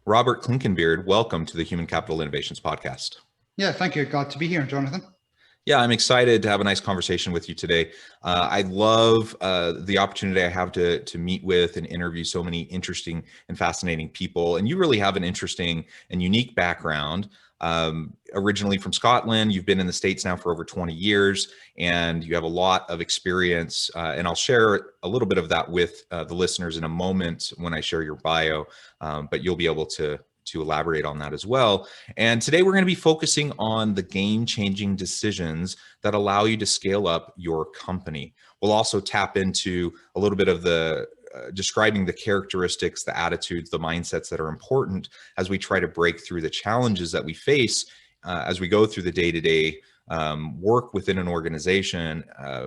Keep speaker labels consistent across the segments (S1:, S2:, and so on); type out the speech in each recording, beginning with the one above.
S1: Robert Clinkenbeard, welcome to the Human Capital Innovations Podcast.
S2: Yeah, thank you. Glad to be here, Jonathan.
S1: Yeah, I'm excited to have a nice conversation with you today. I love the opportunity I have to meet with and interview so many interesting and fascinating people. And you really have an interesting and unique background. Originally from Scotland, you've been in the States now for over 20 years, and you have a lot of experience. And I'll share a little bit of that with the listeners in a moment when I share your bio, but you'll be able to elaborate on that as well. And today we're going to be focusing on the game-changing decisions that allow you to scale up your company. We'll also tap into a little bit of the describing the characteristics, the attitudes, the mindsets that are important as we try to break through the challenges that we face as we go through the day-to-day work within an organization,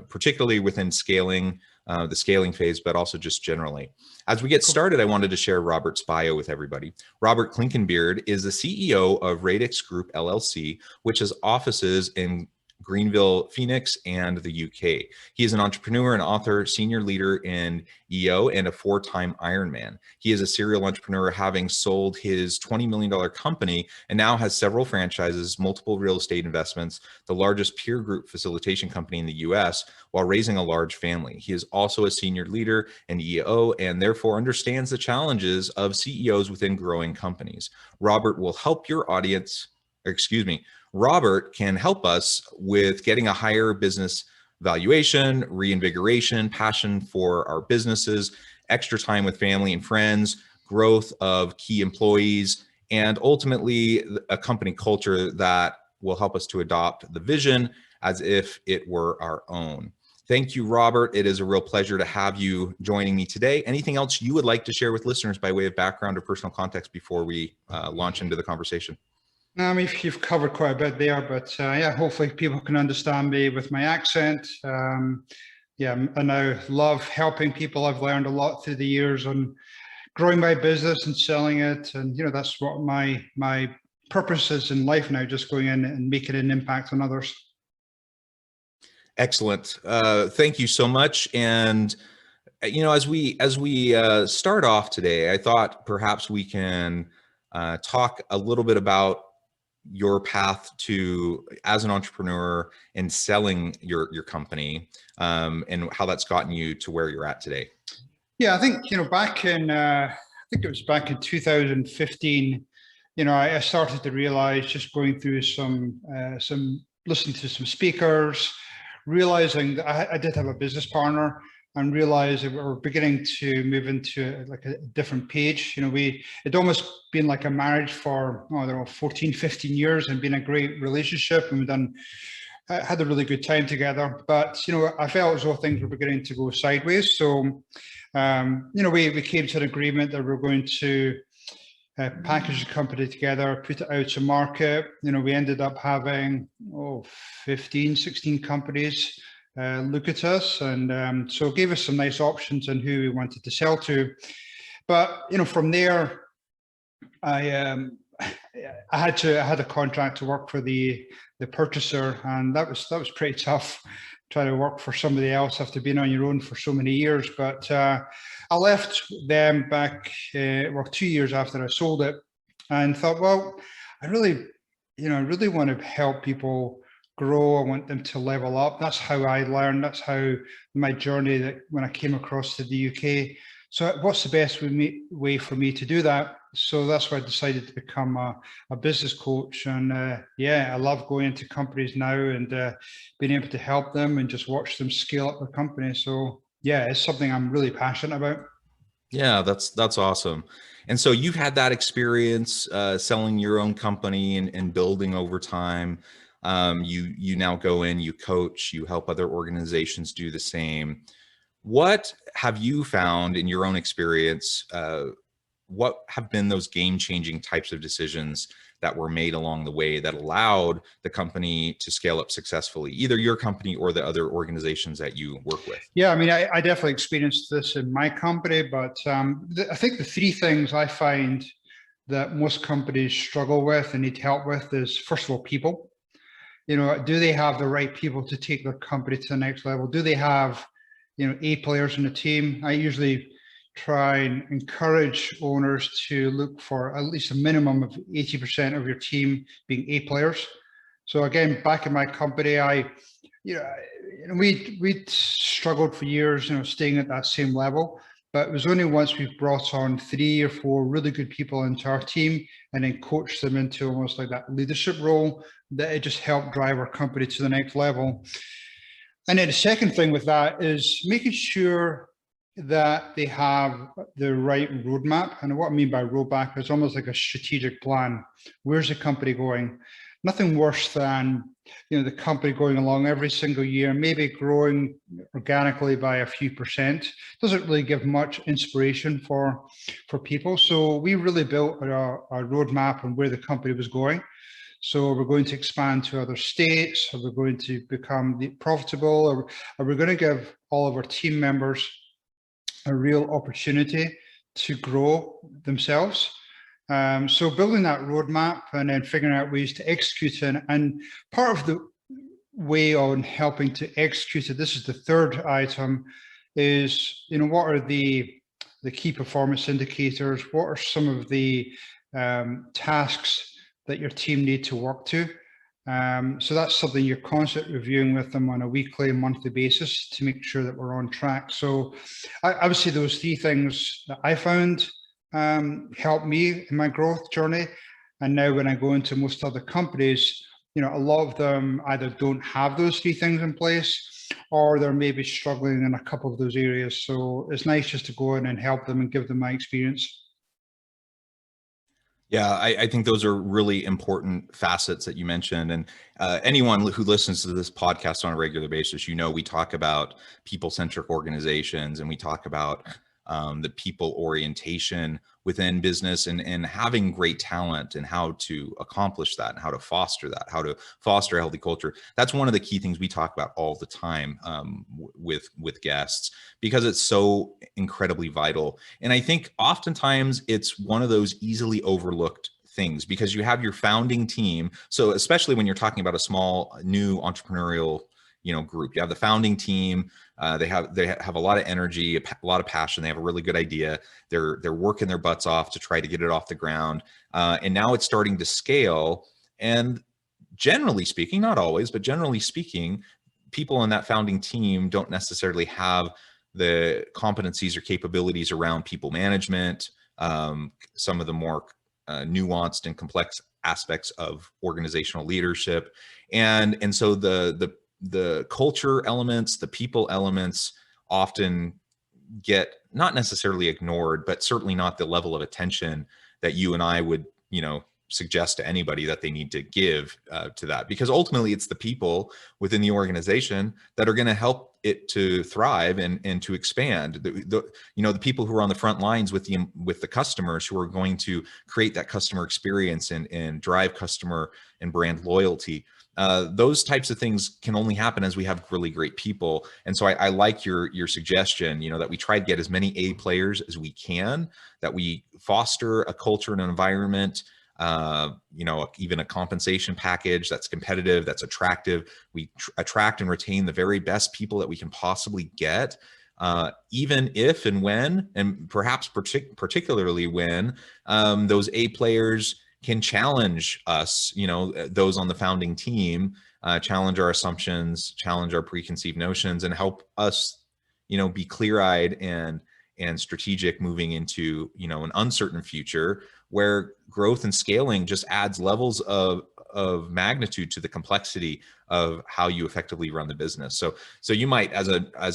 S1: particularly within scaling, the scaling phase, but also just generally. As we get started, I wanted to share Robert's bio with everybody. Robert Clinkenbeard is the CEO of Radix Group LLC, which has offices in Greenville, Phoenix, and the UK. He is an entrepreneur and author, senior leader in EO, and a four-time Ironman. He is a serial entrepreneur, having sold his $20 million company and now has several franchises, multiple real estate investments, the largest peer group facilitation company in the US, while raising a large family. He is also a senior leader in EO and therefore understands the challenges of CEOs within growing companies. Robert will help your audience, Robert can help us with getting a higher business valuation, reinvigoration, passion for our businesses, extra time with family and friends, growth of key employees, and ultimately a company culture that will help us to adopt the vision as if it were our own. Thank you, Robert. It is a real pleasure to have you joining me today. Anything else you would like to share with listeners by way of background or personal context before we launch into the conversation?
S2: I mean, you've covered quite a bit there, but yeah, hopefully people can understand me with my accent. Yeah, I now love helping people. I've learned a lot through the years on growing my business and selling it. And, that's what my purpose is in life now, just going in and making an impact on others.
S1: Excellent. Thank you so much. And, as we start off today, I thought perhaps we can talk a little bit about your path to as an entrepreneur and selling your company and how that's gotten you to where you're at today.
S2: Yeah, I think, back in, I think it was back in 2015, I started to realize, just going through some listening to some speakers, realizing that I did have a business partner, and realized that we were beginning to move into like a different page. It'd almost been like a marriage for, 14, 15 years, and been a great relationship, and had a really good time together. But, I felt as though things were beginning to go sideways. So, we came to an agreement that we were going to package the company together, put it out to market. We ended up having 15, 16 companies look at us, and so it gave us some nice options on who we wanted to sell to. But from there, I had a contract to work for the purchaser, and that was pretty tough, trying to work for somebody else after being on your own for so many years. But I left them back 2 years after I sold it, and thought, well, I really want to help people grow. I want them to level up. That's how I learned. That's how my journey, that when I came across to the UK. So what's the best way for me to do that? So that's why I decided to become a business coach. And yeah, I love going into companies now and being able to help them and just watch them scale up their company. So yeah, it's something I'm really passionate about.
S1: Yeah, that's awesome. And so you've had that experience selling your own company and building over time. You now go in, you coach, you help other organizations do the same. What have you found in your own experience? What have been those game-changing types of decisions that were made along the way that allowed the company to scale up successfully, either your company or the other organizations that you work with?
S2: Yeah, I mean, I definitely experienced this in my company, but I think the three things I find that most companies struggle with and need help with is, first of all, people. Do they have the right people to take their company to the next level? Do they have, A players in the team? I usually try and encourage owners to look for at least a minimum of 80% of your team being A players. So again, back in my company, we struggled for years, staying at that same level. But it was only once we've brought on 3 or 4 really good people into our team and then coached them into almost like that leadership role that it just helped drive our company to the next level. And then the second thing with that is making sure that they have the right roadmap. And what I mean by roadmap is almost like a strategic plan. Where's the company going? Nothing worse than the company going along every single year, maybe growing organically by a few percent. Doesn't really give much inspiration for people. So we really built our roadmap on where the company was going. So we're going to expand to other states, or we're going to become profitable, or we're going to give all of our team members a real opportunity to grow themselves. So building that roadmap and then figuring out ways to execute it. And part of the way on helping to execute it, this is the third item, is, what are the key performance indicators? What are some of the tasks that your team need to work to? So that's something you're constantly reviewing with them on a weekly and monthly basis to make sure that we're on track. So I would say those 3 things that I found helped me in my growth journey. And now when I go into most other companies, a lot of them either don't have those 3 things in place, or they're maybe struggling in a couple of those areas. So it's nice just to go in and help them and give them my experience.
S1: Yeah, I think those are really important facets that you mentioned. And anyone who listens to this podcast on a regular basis, we talk about people-centric organizations, and we talk about the people orientation within business, and having great talent and how to accomplish that and how to foster that, how to foster a healthy culture. That's one of the key things we talk about all the time with guests, because it's so incredibly vital. And I think oftentimes it's one of those easily overlooked things, because you have your founding team. So especially when you're talking about a small new entrepreneurial group, you have the founding team. They have a lot of energy, a lot of passion. They have a really good idea. They're working their butts off to try to get it off the ground. And now it's starting to scale. And generally speaking, not always, but generally speaking, people on that founding team don't necessarily have the competencies or capabilities around people management, some of the more nuanced and complex aspects of organizational leadership. And so the culture elements, the people elements often get not necessarily ignored, but certainly not the level of attention that you and I would, suggest to anybody that they need to give to that, because ultimately it's the people within the organization that are going to help it to thrive and to expand. The people who are on the front lines with the customers, who are going to create that customer experience and drive customer and brand loyalty. Those types of things can only happen as we have really great people. And so I like your suggestion, that we try to get as many A players as we can, that we foster a culture and an environment, even a compensation package that's competitive, that's attractive. We attract and retain the very best people that we can possibly get, even if and when, and perhaps particularly when those A players can challenge us, those on the founding team, challenge our assumptions, challenge our preconceived notions, and help us, be clear-eyed and strategic moving into, an uncertain future where growth and scaling just adds levels of magnitude to the complexity of how you effectively run the business. So you might, as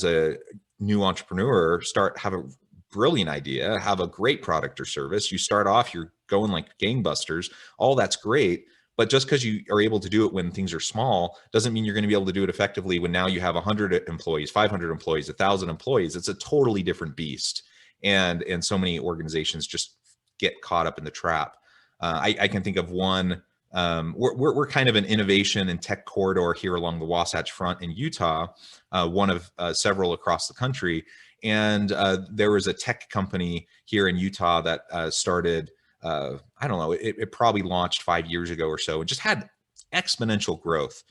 S1: a new entrepreneur, have a brilliant idea, have a great product or service. You start off, you're going like gangbusters. All that's great. But just because you are able to do it when things are small doesn't mean you're going to be able to do it effectively when now you have 100 employees, 500 employees, 1,000 employees. It's a totally different beast. And so many organizations just get caught up in the trap. I can think of one. We're kind of an innovation and tech corridor here along the Wasatch Front in Utah, one of several across the country. And there was a tech company here in Utah that started, I don't know, it probably launched 5 years ago or so, and just had exponential growth.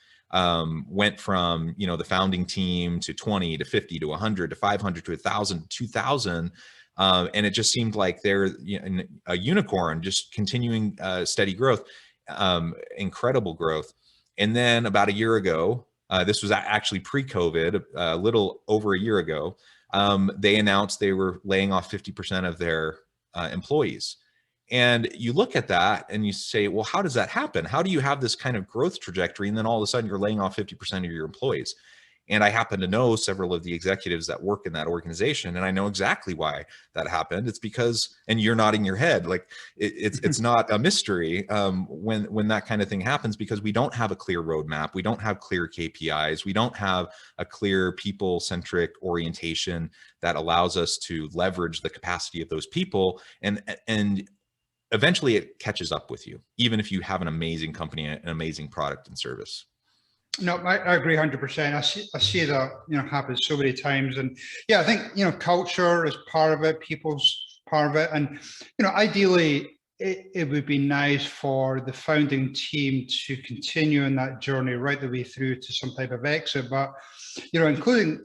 S1: Went from, the founding team to 20 to 50 to 100 to 500 to 1,000 to 2,000 And it just seemed like they're a unicorn, just continuing steady growth, incredible growth. And then about a year ago, this was actually pre-COVID, a little over a year ago, they announced they were laying off 50% of their employees. And you look at that and you say, well, how does that happen? How do you have this kind of growth trajectory and then all of a sudden you're laying off 50% of your employees? And I happen to know several of the executives that work in that organization, and I know exactly why that happened. It's because, and you're nodding your head, like it's not a mystery when that kind of thing happens, because we don't have a clear roadmap, we don't have clear KPIs, we don't have a clear people-centric orientation that allows us to leverage the capacity of those people, and eventually it catches up with you, even if you have an amazing company, an amazing product and service.
S2: No, I agree 100%. I see that, happen so many times. And yeah, I think, culture is part of it, people's part of it. And, ideally, it would be nice for the founding team to continue in that journey right the way through to some type of exit. But, including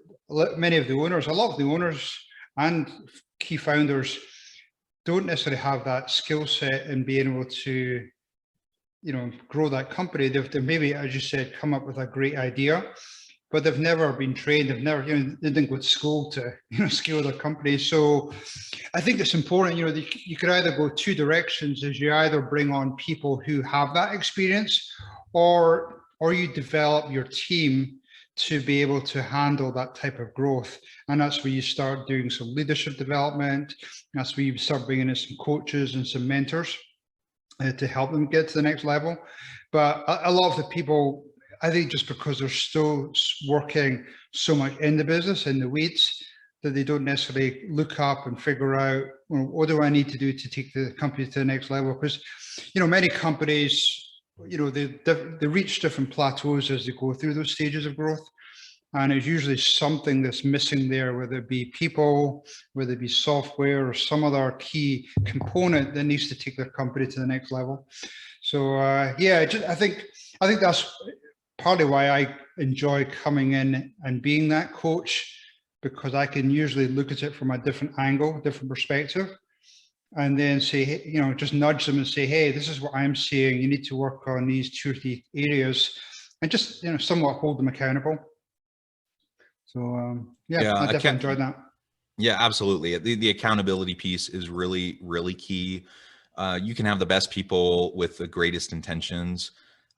S2: many of the owners, a lot of the owners and key founders don't necessarily have that skill set in being able to grow that company. They've maybe, as you said, come up with a great idea, but they've never been trained. They've never, they didn't go to school to, scale their company. So I think it's important, you could either go two directions, as you either bring on people who have that experience, or you develop your team to be able to handle that type of growth. And that's where you start doing some leadership development. That's where you start bringing in some coaches and some mentors to help them get to the next level. But a lot of the people, I think, just because they're still working so much in the business, in the weeds, that they don't necessarily look up and figure out, what do I need to do to take the company to the next level? Because, many companies, they reach different plateaus as they go through those stages of growth. And it's usually something that's missing there, whether it be people, whether it be software, or some other key component that needs to take their company to the next level. So yeah, I think that's partly why I enjoy coming in and being that coach, because I can usually look at it from a different angle, different perspective, and then say, just nudge them and say, hey, this is what I'm seeing. You need to work on these 2 or 3 areas, and just somewhat hold them accountable. So yeah, I definitely enjoyed that.
S1: Yeah, absolutely. The accountability piece is really, really key. You can have the best people with the greatest intentions,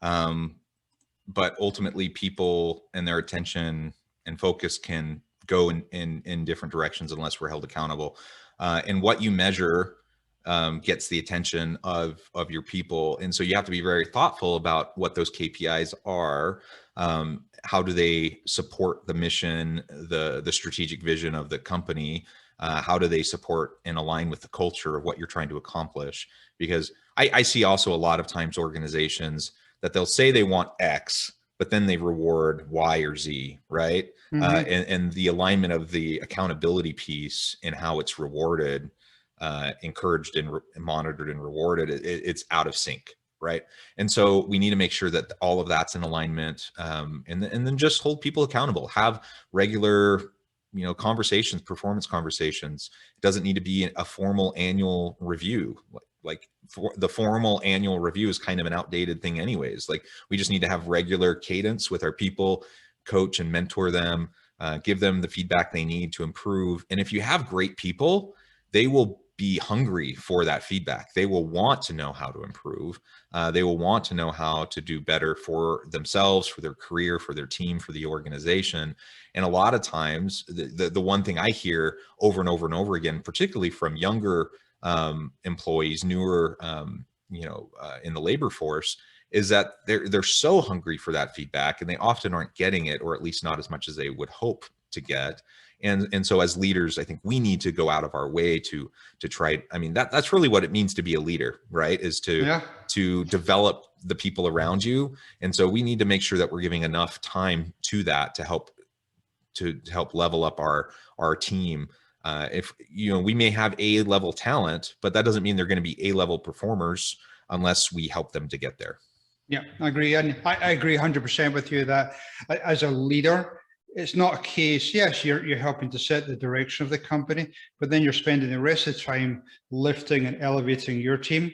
S1: but ultimately people and their attention and focus can go in different directions unless we're held accountable. And what you measure gets the attention of your people. And so you have to be very thoughtful about what those KPIs are. How do they support the mission, the strategic vision of the company? How do they support and align with the culture of what you're trying to accomplish? Because I see also a lot of times organizations that they'll say they want X, but then they reward Y or Z, right? Mm-hmm. And the alignment of the accountability piece and how it's rewarded, encouraged and monitored and rewarded, it's out of sync. Right. And so we need to make sure that all of that's in alignment, and then just hold people accountable, have regular, conversations, performance conversations. It doesn't need to be a formal annual review. Like the formal annual review is kind of an outdated thing anyways. Like we just need to have regular cadence with our people, coach and mentor them, give them the feedback they need to improve. And if you have great people, they will be hungry for that feedback. They will want to know how to improve. They will want to know how to do better for themselves, for their career, for their team, for the organization. And a lot of times, the one thing I hear over and over and over again, particularly from younger employees, newer, in the labor force, is that they're so hungry for that feedback, and they often aren't getting it, or at least not as much as they would hope to get. And so as leaders, I think we need to go out of our way to try. I mean, that's really what it means to be a leader, right? Is to develop the people around you. And so we need to make sure that we're giving enough time to that to help level up our team. If we may have A-level talent, but that doesn't mean they're going to be A-level performers unless we help them to get there.
S2: Yeah, I agree. And I agree 100% with you that as a leader, it's not a case, yes, you're helping to set the direction of the company, but then you're spending the rest of the time lifting and elevating your team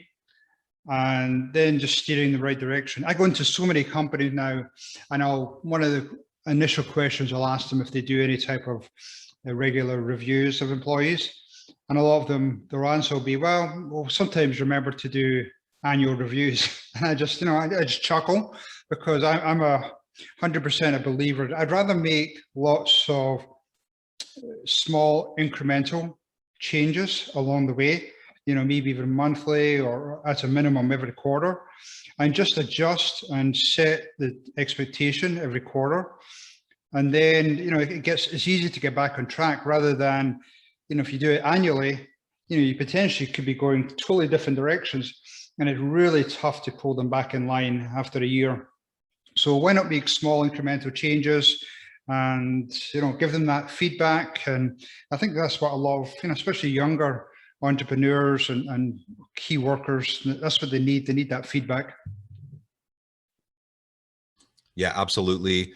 S2: and then just steering the right direction. I go into so many companies now, and one of the initial questions I'll ask them if they do any type of regular reviews of employees. And a lot of them, their answer will be, well, sometimes remember to do annual reviews. And I just, I just chuckle, because I'm 100% a believer. I'd rather make lots of small incremental changes along the way, maybe even monthly or at a minimum every quarter, and just adjust and set the expectation every quarter. And then, it's easy to get back on track, rather than, if you do it annually, you potentially could be going totally different directions, and it's really tough to pull them back in line after a year. So why not make small incremental changes and, give them that feedback? And I think that's what a lot of, especially younger entrepreneurs and key workers, that's what they need. They need that feedback.
S1: Yeah, absolutely.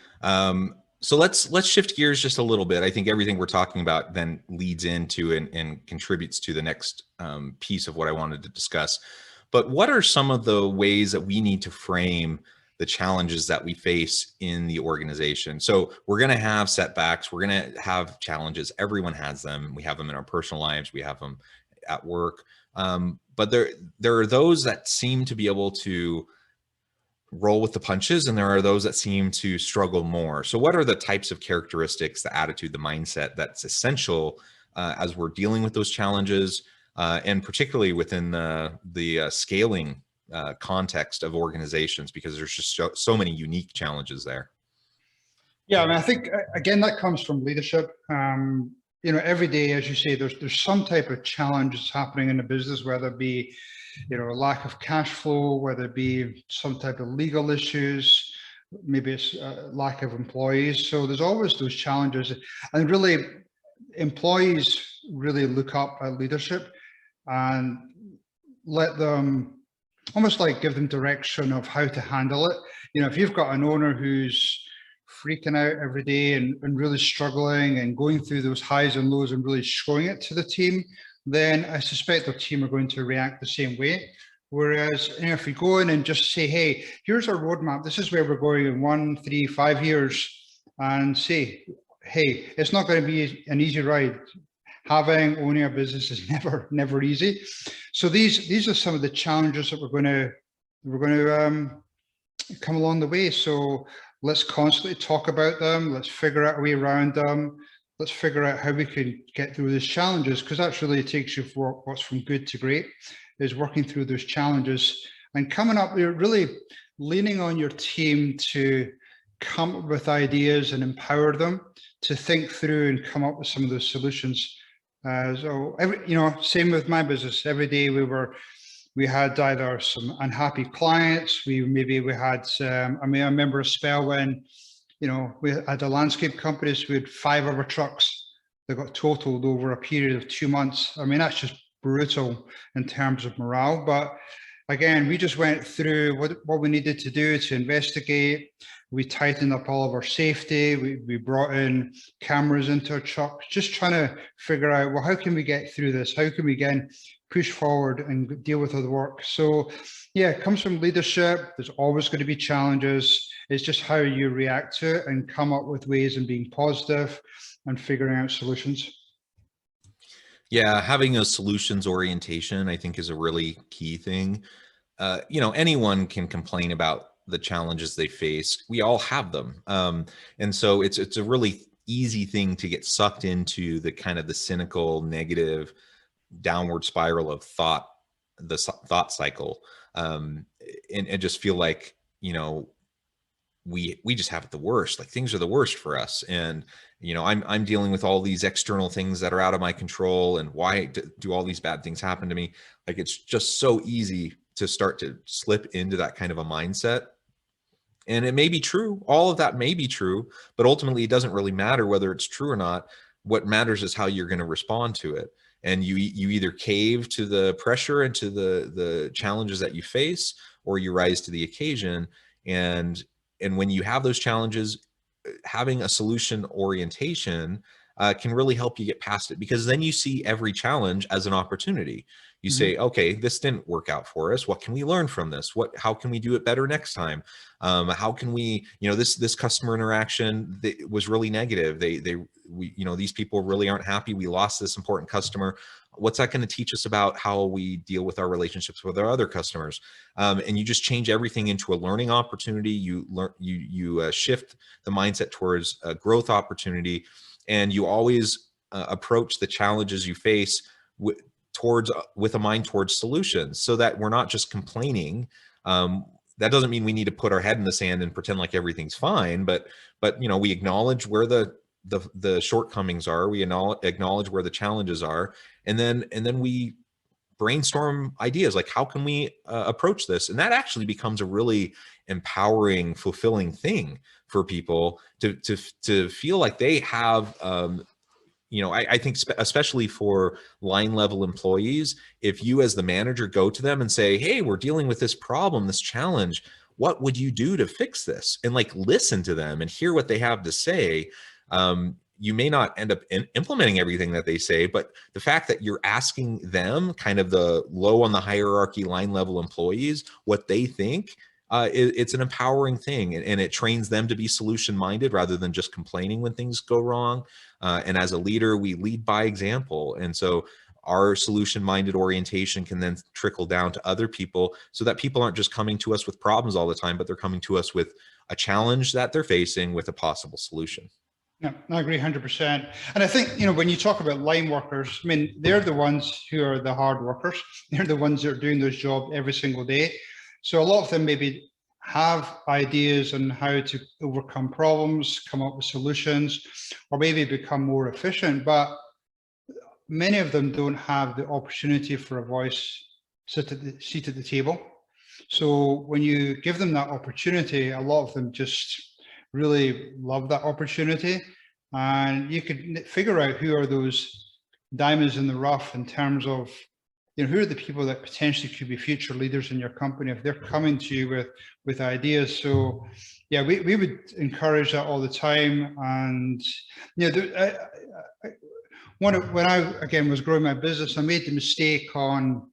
S1: So let's shift gears just a little bit. I think everything we're talking about then leads into and contributes to the next piece of what I wanted to discuss. But what are some of the ways that we need to frame the challenges that we face in the organization? So we're going to have setbacks. We're going to have challenges. Everyone has them. We have them in our personal lives. We have them at work. But there are those that seem to be able to roll with the punches, and there are those that seem to struggle more. So what are the types of characteristics, the attitude, the mindset that's essential as we're dealing with those challenges, and particularly within the scaling context of organizations, because there's just so many unique challenges there?
S2: Yeah, I mean, I think, again, that comes from leadership. Every day, as you say, there's some type of challenge that's happening in the business, whether it be a lack of cash flow, whether it be some type of legal issues, maybe it's lack of employees. So there's always those challenges, and really employees really look up at leadership and let them almost like give them direction of how to handle it. If you've got an owner who's freaking out every day and really struggling and going through those highs and lows and really showing it to the team, then I suspect their team are going to react the same way. Whereas, if we go in and just say, hey, here's our roadmap, this is where we're going in 1, 3, 5 years, and say, hey, it's not going to be an easy ride. Owning a business is never easy. So these are some of the challenges that we're going to come along the way. So let's constantly talk about them. Let's figure out a way around them. Let's figure out how we can get through these challenges, because that's really takes you for what's from good to great, is working through those challenges and coming up, you're really leaning on your team to come up with ideas and empower them to think through and come up with some of those solutions. So same with my business. Every day we had either some unhappy clients. We had, I remember a spell when, we had the landscape companies. We had 5 of our trucks that got totaled over a period of 2 months. I mean, that's just brutal in terms of morale. But again, we just went through what we needed to do to investigate. We tightened up all of our safety. We brought in cameras into our trucks, just trying to figure out, well, how can we get through this? How can we again push forward and deal with other work? So yeah, it comes from leadership. There's always going to be challenges. It's just how you react to it and come up with ways and being positive and figuring out solutions.
S1: Yeah, having a solutions orientation, I think, is a really key thing. Anyone can complain about the challenges they face. We all have them. And so it's a really easy thing to get sucked into the kind of the cynical, negative, downward spiral of thought, the thought cycle, and just feel like, we just have it the worst. Like, things are the worst for us. And, I'm dealing with all these external things that are out of my control. And why do all these bad things happen to me? Like, it's just so easy to start to slip into that kind of a mindset. And it may be true. All of that may be true, but ultimately it doesn't really matter whether it's true or not. What matters is how you're going to respond to it. And you either cave to the pressure and to the challenges that you face, or you rise to the occasion. And when you have those challenges, having a solution orientation can really help you get past it, because then you see every challenge as an opportunity. You say, okay, this didn't work out for us. What can we learn from this? How can we do it better next time? How can we, this customer interaction was really negative. These people really aren't happy. We lost this important customer. What's that going to teach us about how we deal with our relationships with our other customers? And you just change everything into a learning opportunity. You shift the mindset towards a growth opportunity, and you always approach the challenges you face with a mind towards solutions, so that we're not just complaining. That doesn't mean we need to put our head in the sand and pretend like everything's fine, but we acknowledge where the shortcomings are. We acknowledge where the challenges are, and then we brainstorm ideas like, how can we approach this? And that actually becomes a really empowering, fulfilling thing for people to feel like they have I think especially for line level employees, if you as the manager go to them and say, hey, we're dealing with this problem, this challenge, what would you do to fix this? And like, listen to them and hear what they have to say. You may not end up implementing everything that they say, but the fact that you're asking them, kind of the low on the hierarchy line level employees, what they think, it's an empowering thing, and it trains them to be solution minded rather than just complaining when things go wrong. And as a leader, we lead by example. And so our solution minded orientation can then trickle down to other people, so that people aren't just coming to us with problems all the time, but they're coming to us with a challenge that they're facing with a possible solution.
S2: Yeah, I agree 100%. And I think, when you talk about line workers, I mean, they're the ones who are the hard workers. They're the ones that are doing those jobs every single day. So a lot of them maybe have ideas on how to overcome problems, come up with solutions, or maybe become more efficient, but many of them don't have the opportunity for a voice seat at the table. So when you give them that opportunity, a lot of them just really love that opportunity, and you could figure out who are those diamonds in the rough in terms of, who are the people that potentially could be future leaders in your company if they're coming to you with ideas. So yeah, we would encourage that all the time. And when I again was growing my business, I made the mistake on,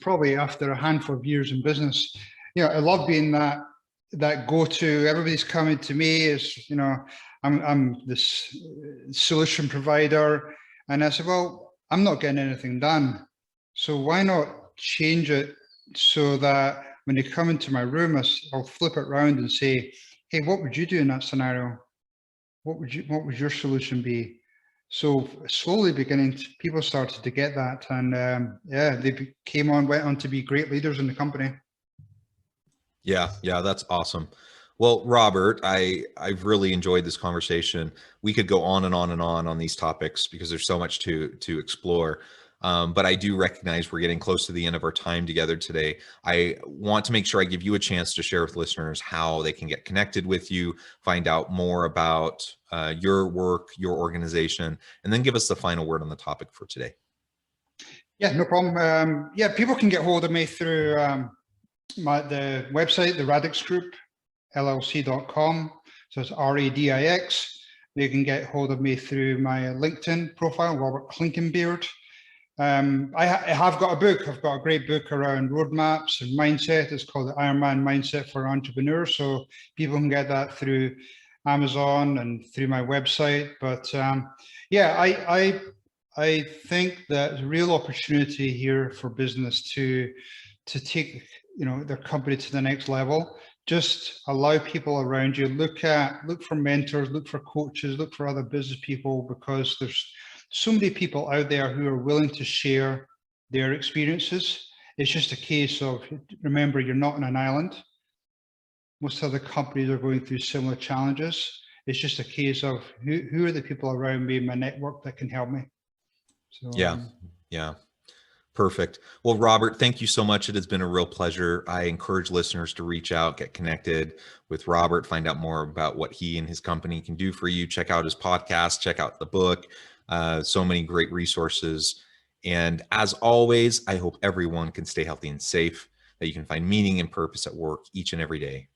S2: probably after a handful of years in business, I love being that go-to. Everybody's coming to me as, I'm this solution provider. And I said, well, I'm not getting anything done. So why not change it so that when they come into my room, I'll flip it around and say, hey, what would you do in that scenario? What would your solution be? So slowly people started to get that. And they went on to be great leaders in the company.
S1: Yeah, that's awesome. Well, Robert, I've really enjoyed this conversation. We could go on and on and on these topics because there's so much to explore. But I do recognize we're getting close to the end of our time together today. I want to make sure I give you a chance to share with listeners how they can get connected with you, find out more about your work, your organization, and then give us the final word on the topic for today.
S2: Yeah, no problem. People can get hold of me through the website, the Radix Group, LLC.com. So it's RADIX. They can get hold of me through my LinkedIn profile, Robert Clinkenbeard. I have got a book. I've got a great book around roadmaps and mindset. It's called the Ironman Mindset for Entrepreneurs. So people can get that through Amazon and through my website. But I think that there's a real opportunity here for business to take their company to the next level. Just allow people around you. Look for mentors, look for coaches, look for other business people, because there's so many people out there who are willing to share their experiences. It's just a case of, remember, you're not on an island. Most other companies are going through similar challenges. It's just a case of who are the people around me in my network that can help me. So,
S1: yeah. Perfect. Well, Robert, thank you so much. It has been a real pleasure. I encourage listeners to reach out, get connected with Robert, find out more about what he and his company can do for you. Check out his podcast, check out the book. So many great resources. And as always, I hope everyone can stay healthy and safe, that you can find meaning and purpose at work each and every day.